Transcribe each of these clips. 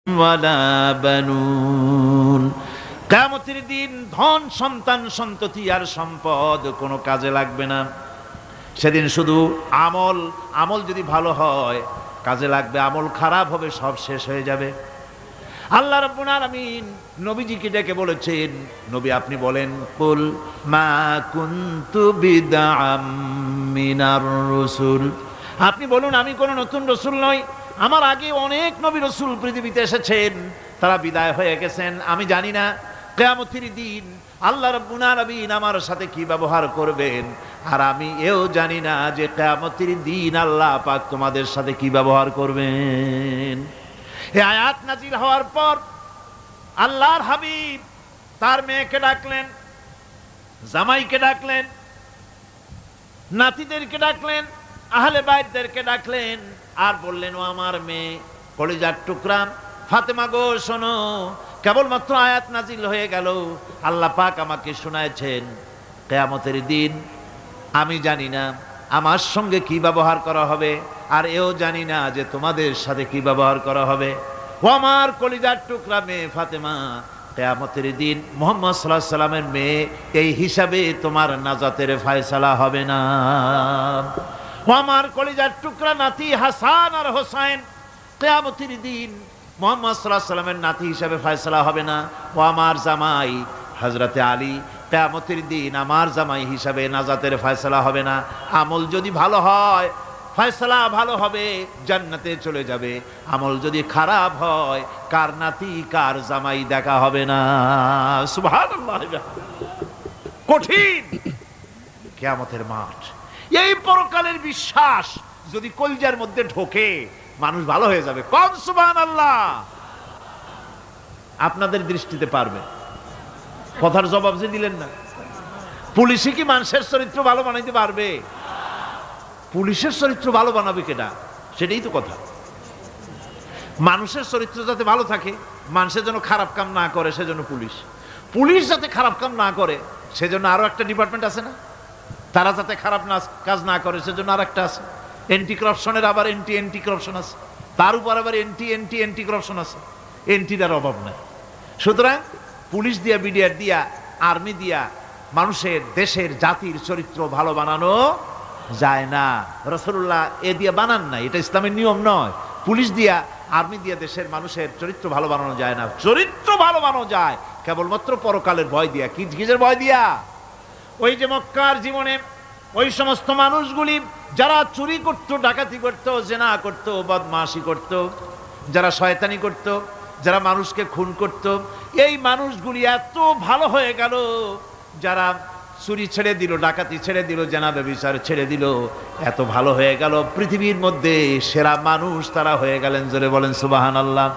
ওয়ালা বানুন। কিয়ামতের দিন ধন সন্তান সন্ততি আর সম্পদ কোনো কাজে লাগবে না। সেদিন শুধু আমল যদি ভালো হয় কাজে লাগবে, আমল খারাপ হবে সব শেষ হয়ে যাবে। আল্লাহ রাব্বুল আলামিন নবীজিকে ডেকে বলেছেন, নবী আপনি বলেন, কুল মা কুনতু বিদআম মিনার রাসূল, আপনি বলুন আমি কোন নতুন রাসূল নই, আমার আগে অনেক নবী রাসূল পৃথিবীতে এসেছেন, তারা বিদায় হয়ে গেছেন। আমি জানি না কিয়ামতের দিন আল্লাহ রাব্বুল আলামিন আমার সাথে কি ব্যবহার করবেন, আর আমি এও জানি না যে কিয়ামতের দিন আল্লাহ পাক তোমাদের সাথে কি ব্যবহার করবেন। এই আয়াত নাজিল হওয়ার পর আল্লাহর হাবিব তার মেয়েকে ডাকলেন, জামাইকে ডাকলেন, নাতিদেরকে ডাকলেন, আহলে বাইতদেরকে ডাকলেন, আর বললেন, ও আমার মেয়ে কলিজার টুকরা ফাতেমা গো শোনো, কেবলমাত্র আয়াত নাজিল হয়ে গেল, আল্লাহ পাক আমাকে শোনায়ছেন কিয়ামতের দিন আমি জানি না আমার সঙ্গে কি ব্যবহার করা হবে, আর এও জানি না যে তোমাদের সাথে কি ব্যবহার করা হবে। ও আমার কলিজার টুকরা মেয়ে ফাতেমা, কিয়ামতের দিন মুহাম্মদ সাল্লাল্লাহু আলাইহি সাল্লামের মেয়ে এই হিসাবে তোমার নাজাতের ফয়সালা হবে না। ও আমার কলিজার টুকরা নাতি হাসান আর হোসেন, কিয়ামতের দিন মুহাম্মদ সাল্লাল্লাহু আলাইহি সাল্লামের নাতি হিসাবে ফয়সালা হবে না। ও আমার জামাই হযরতে আলী, কিয়ামতের দিন আমার জামাই হিসাবে নাজাতের ফয়সালা হবে না। আমল যদি ভালো হয় ফয়সালা ভালো হবে, জান্নাতে চলে যাবে। আমল যদি খারাপ হয় কার নাতি কার জামাই দেখা হবে না। সুবহানাল্লাহ। কঠিন কিয়ামতের মাঠ, এই পরকালের বিশ্বাস যদি কলিজার মধ্যে ঢোকে মানুষ ভালো হয়ে যাবে। কোন সুবহানাল্লাহ। আপনাদের দৃষ্টিতে পারবে, কথার জবাব যে দিলেন না। পুলিশে কি মানুষের চরিত্র ভালো বানাইতে পারবে? পুলিশের চরিত্র ভালো বানাবে কেডা? সেটাই তো কথা। মানুষের চরিত্র যাতে ভালো থাকে, মানুষের যেন খারাপ কাম না করে, সেজন্য পুলিশ যাতে খারাপ কাম না করে সেজন্য আরো একটা ডিপার্টমেন্ট আছে না, তারা যাতে খারাপ কাজ না করে সেজন্য আর একটা আছে। এন্টি করাপশনের আবার এন্টি করাপশন আছে, তার উপর আবার এন্টি করাপশন আছে। এন্টিটার অভাব নাই। সুতরাং পুলিশ দিয়া, বিডিআর দিয়া, আর্মি দিয়া মানুষের, দেশের, জাতির চরিত্র ভালো বানানো যায় না। রাসূলুল্লাহ এ দিয়ে বানান নাই, এটা ইসলামের নিয়ম নয়। পুলিশ দিয়া, আর্মি দিয়া দেশের মানুষের চরিত্র ভালো বানানো যায় না। চরিত্র ভালো বানানো যায় কেবলমাত্র পরকালের ভয় দিয়া। কিসের ভয় দিয়া? ওই যে মক্কার জীবনে ওই সমস্ত মানুষগুলি যারা চুরি করত, ডাকাতি করত, জিনা করত, বদমাশি করত, যারা শয়তানি করত, যারা মানুষকে খুন করত, এই মানুষগুলি এত ভালো হয়ে গেল, যারা চুরি ছেড়ে দিল, ডাকাতি ছেড়ে দিল, জিনা ব্যভিচার ছেড়ে দিল, এত ভালো হয়ে গেল, পৃথিবীর মধ্যে সেরা মানুষ তারা হয়ে গেলেন। জোরে বলেন সুবহানাল্লাহ।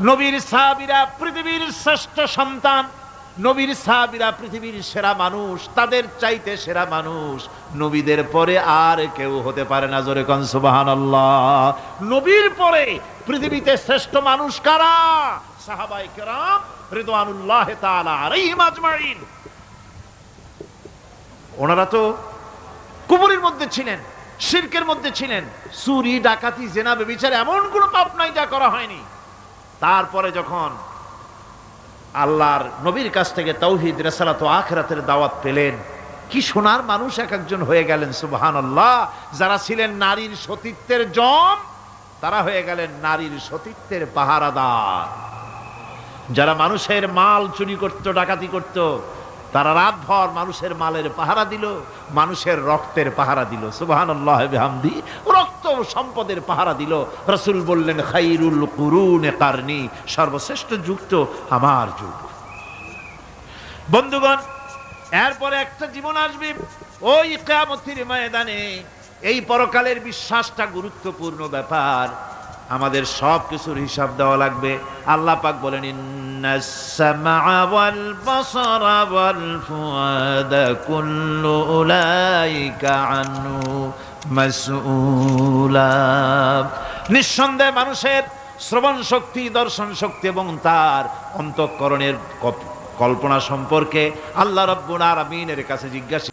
নবীর সাহাবীরা পৃথিবীর শ্রেষ্ঠ সন্তান, নবীর সাহাবীরা পৃথিবীর সেরা মানুষ, তাদের চাইতে সেরা মানুষ নবীদের পরে আর কেউ হতে পারে না। জোরে কোন সুবহানাল্লাহ। নবীর পরে পৃথিবীতে শ্রেষ্ঠ মানুষ কারা? সাহাবায়ে কেরাম রিদওয়ানুল্লাহি তাআলা আলাইহিম আজমাইন। ওনারা তো কুফরের মধ্যে ছিলেন, শিরকের মধ্যে ছিলেন, চুরি, ডাকাতি, জিনা, ব্যভিচার এমন কোন পাপ নাই যা করা হয়নি। তারপরে যখন আল্লাহর নবীর কাছ থেকে তাওহীদ, রিসালাত ও আখিরাতের দাওয়াত পেলেন, কি সোনার মানুষ এক একজন হয়ে গেলেন। সুবহানাল্লাহ। যারা ছিলেন নারীর সতীত্বের জম, তারা হয়ে গেলেন নারীর সতীত্বের পাহারাদার। যারা মানুষের মাল চুরি করত, ডাকাতি করত, তারা রাতভর মানুষের মালের পাহারা দিল, মানুষের রক্তের পাহারা দিল। সুবহানাল্লাহ বিহামদি। রক্ত সম্পদের পাহারা দিল। রাসূল বললেন, খায়রুল কুরুনে কারনি, সর্বশ্রেষ্ঠ যুগ তো আমার যুগ। বন্ধুগণ, এরপরে একটা জীবন আসবে ওই কিয়ামতের ময়দানে। এই পরকালের বিশ্বাসটা গুরুত্বপূর্ণ ব্যাপার, আমাদের সব কিছুর হিসাব দেওয়া লাগবে। আল্লাহ পাক বলেন, ইন্নাস সামআ ওয়াল বাসারা ওয়াল ফুআদা কুল্লু উলাইকা আনহু মাসউলা। নিঃসন্দেহে মানুষের শ্রবণ শক্তি, দর্শন শক্তি এবং তার অন্তঃকরণের কল্পনা সম্পর্কে আল্লাহ রাব্বুল আলামিনের কাছে জিজ্ঞাসা